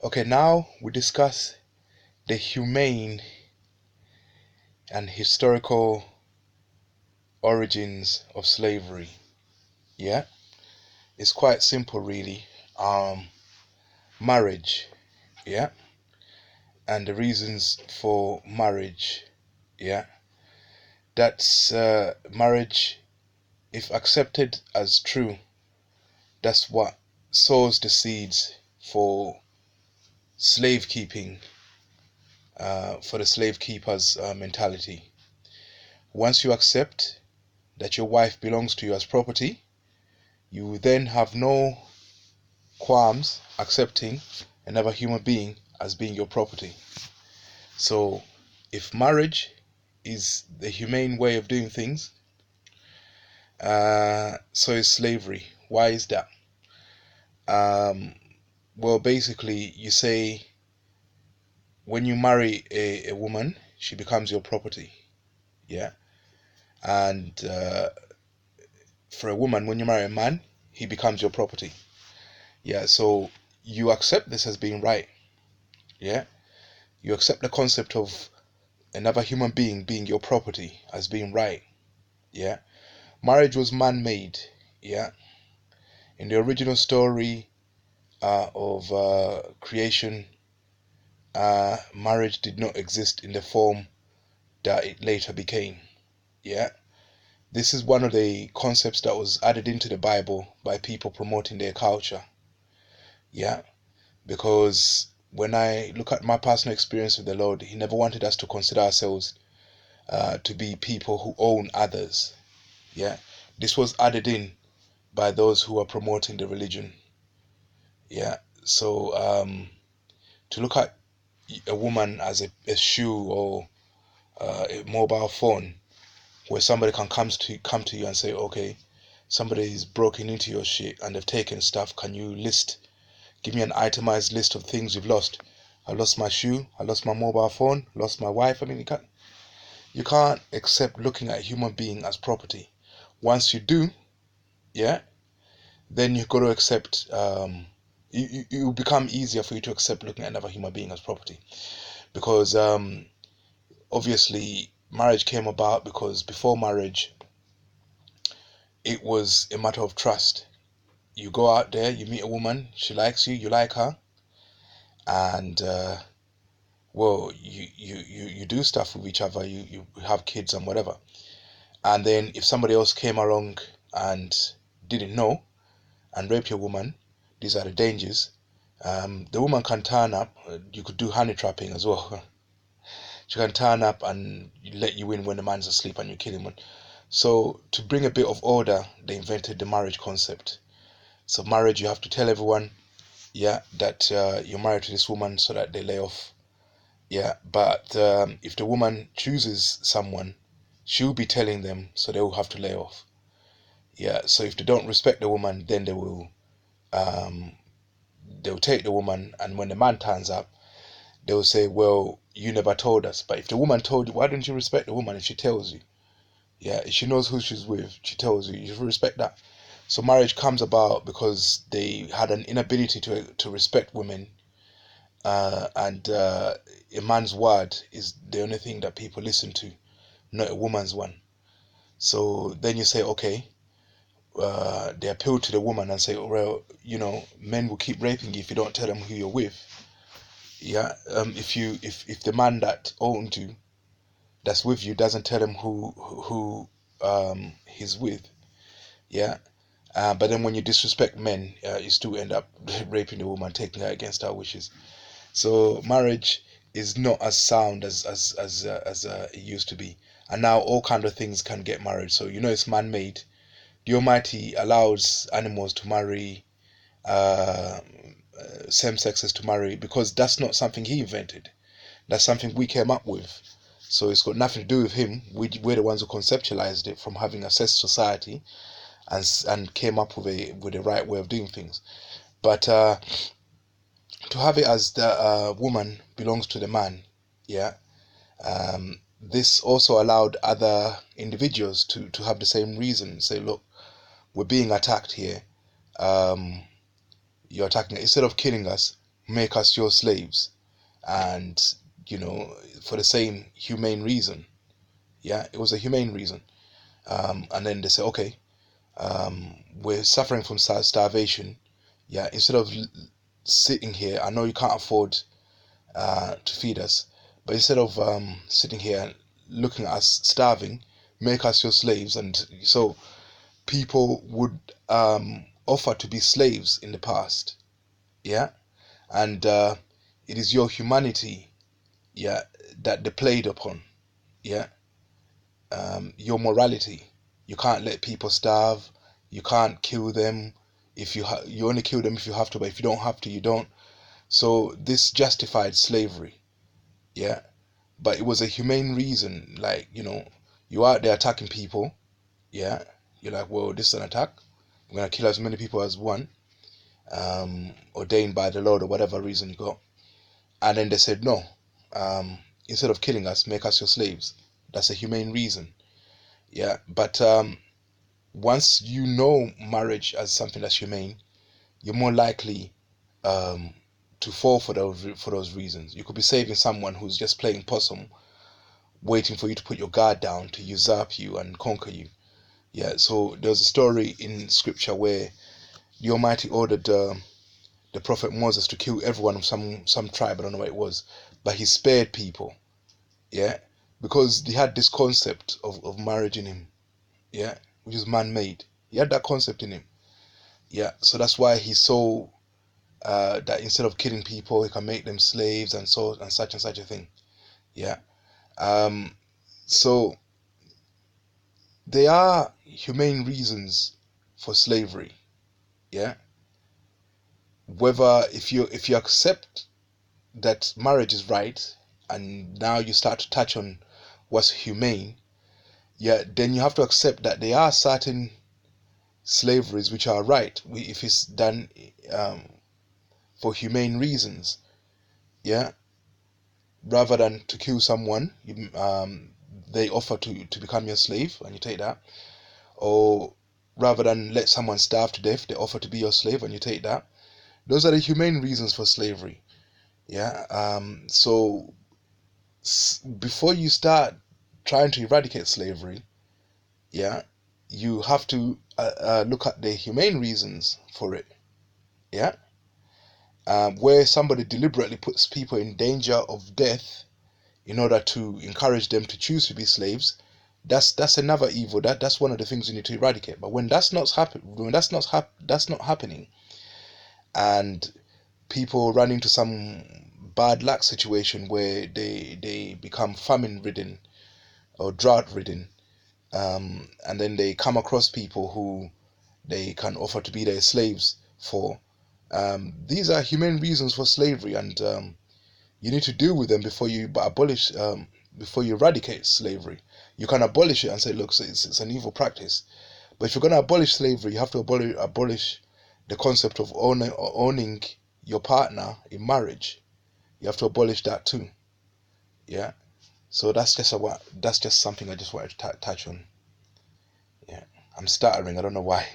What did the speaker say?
Okay, now we discuss the humane and historical origins of slavery. Yeah, it's quite simple, really. Marriage, yeah, and the reasons for marriage, yeah. That's marriage, if accepted as true, that's what sows the seeds for slave keeping, for the slave keeper's mentality. Once you accept that your wife belongs to you as property, you then have no qualms accepting another human being as being your property. So, if marriage is the humane way of doing things, so is slavery. Why is that? Um, well, basically, you say when you marry a woman, she becomes your property. Yeah. And for a woman, when you marry a man, he becomes your property. Yeah. So you accept this as being right. Yeah. You accept the concept of another human being being your property as being right. Yeah. Marriage was man-made. Yeah. In the original story of creation, marriage did not exist in the form that it later became. Yeah. This is one of the concepts that was added into the Bible by people promoting their culture. Yeah. Because when I look at my personal experience with the Lord, He never wanted us to consider ourselves to be people who own others. Yeah. This was added in by those who are promoting the religion. Yeah. So to look at a woman as a shoe or a mobile phone where somebody can come to you and say, okay, somebody's broken into your shit and they've taken stuff. Can you give me an itemized list of things you've lost? I lost my shoe, I lost my mobile phone, lost my wife. I mean, you can't accept looking at a human being as property. Once you do, yeah, then you've got to accept. It will become easier for you to accept looking at another human being as property, because obviously marriage came about because before marriage it was a matter of trust. You go out there, you meet a woman, she likes you, you like her, and well, you do stuff with each other, you have kids and whatever. And then if somebody else came along and didn't know and raped your woman, these are the dangers. The woman can turn up. You could do honey trapping as well. She can turn up and let you in when the man's asleep and you kill him. So to bring a bit of order, they invented the marriage concept. So marriage, you have to tell everyone, yeah, that you're married to this woman so that they lay off. Yeah, but if the woman chooses someone, she'll be telling them, so they will have to lay off. Yeah, so if they don't respect the woman, then um, they'll take the woman, and when the man turns up, they'll say, well, you never told us. But if the woman told you, why don't you respect the woman if she tells you? Yeah, if she knows who she's with, she tells you, you respect that. So marriage comes about because they had an inability to respect women, and a man's word is the only thing that people listen to, not a woman's one. So then you say, okay, they appeal to the woman and say, well, men will keep raping you if you don't tell them who you're with. Yeah, if the man that owned you, that's with you, doesn't tell him who he's with, yeah. But then when you disrespect men, you still end up raping the woman, taking her against her wishes. So marriage is not as sound as it used to be, and now all kind of things can get married. So it's man-made. The Almighty allows animals to marry, uh, same sexes to marry, because that's not something He invented. That's something we came up with. So it's got nothing to do with Him. We're the ones who conceptualized it from having a sex society, and came up with the right way of doing things. But to have it as the woman belongs to the man, yeah. This also allowed other individuals to have the same reason. Say, look, we're being attacked here. You're attacking, instead of killing us, make us your slaves, and you know, for the same humane reason. Yeah, it was a humane reason. And then they say, okay, we're suffering from starvation. Yeah, instead of sitting here, I know you can't afford to feed us, but instead of sitting here looking at us starving, make us your slaves. And so people would offer to be slaves in the past. Yeah, and it is your humanity, yeah, that they played upon. Yeah, your morality. You can't let people starve. You can't kill them. If you only kill them if you have to, but if you don't have to, you don't. So this justified slavery. Yeah, but it was a humane reason. Like, you know, you out there attacking people. Yeah, you're like, well, this is an attack. I'm gonna kill as many people as one, ordained by the Lord or whatever reason you got. And then they said no. Instead of killing us, make us your slaves. That's a humane reason. Yeah, but once you know marriage as something that's humane, you're more likely um, to fall for those reasons. You could be saving someone who's just playing possum, waiting for you to put your guard down to usurp you and conquer you. Yeah. So there's a story in scripture where the Almighty ordered the prophet Moses to kill everyone of some tribe. I don't know what it was, but he spared people. Yeah, because he had this concept of marriage in him. Yeah, which is man-made. He had that concept in him. Yeah, so that's why he saw that instead of killing people, he can make them slaves and so and such a thing. Yeah. Um, so there are humane reasons for slavery. Yeah. Whether if you accept that marriage is right, and now you start to touch on what's humane, yeah, then you have to accept that there are certain slaveries which are right if it's done um, for humane reasons. Yeah, rather than to kill someone, they offer to become your slave and you take that. Or rather than let someone starve to death, they offer to be your slave and you take that. Those are the humane reasons for slavery. Yeah. So before you start trying to eradicate slavery, yeah, you have to look at the humane reasons for it. Yeah. Where somebody deliberately puts people in danger of death in order to encourage them to choose to be slaves, that's another evil. That's one of the things you need to eradicate. But when that's not happening, and people run into some bad luck situation where they become famine ridden or drought ridden, and then they come across people who they can offer to be their slaves for. These are humane reasons for slavery, and you need to deal with them before you abolish, before you eradicate slavery. You can abolish it and say, look, so it's an evil practice. But if you're going to abolish slavery, you have to abolish the concept of owning your partner in marriage. You have to abolish that too. Yeah. So that's just something I just wanted to touch on. Yeah. I'm stuttering. I don't know why.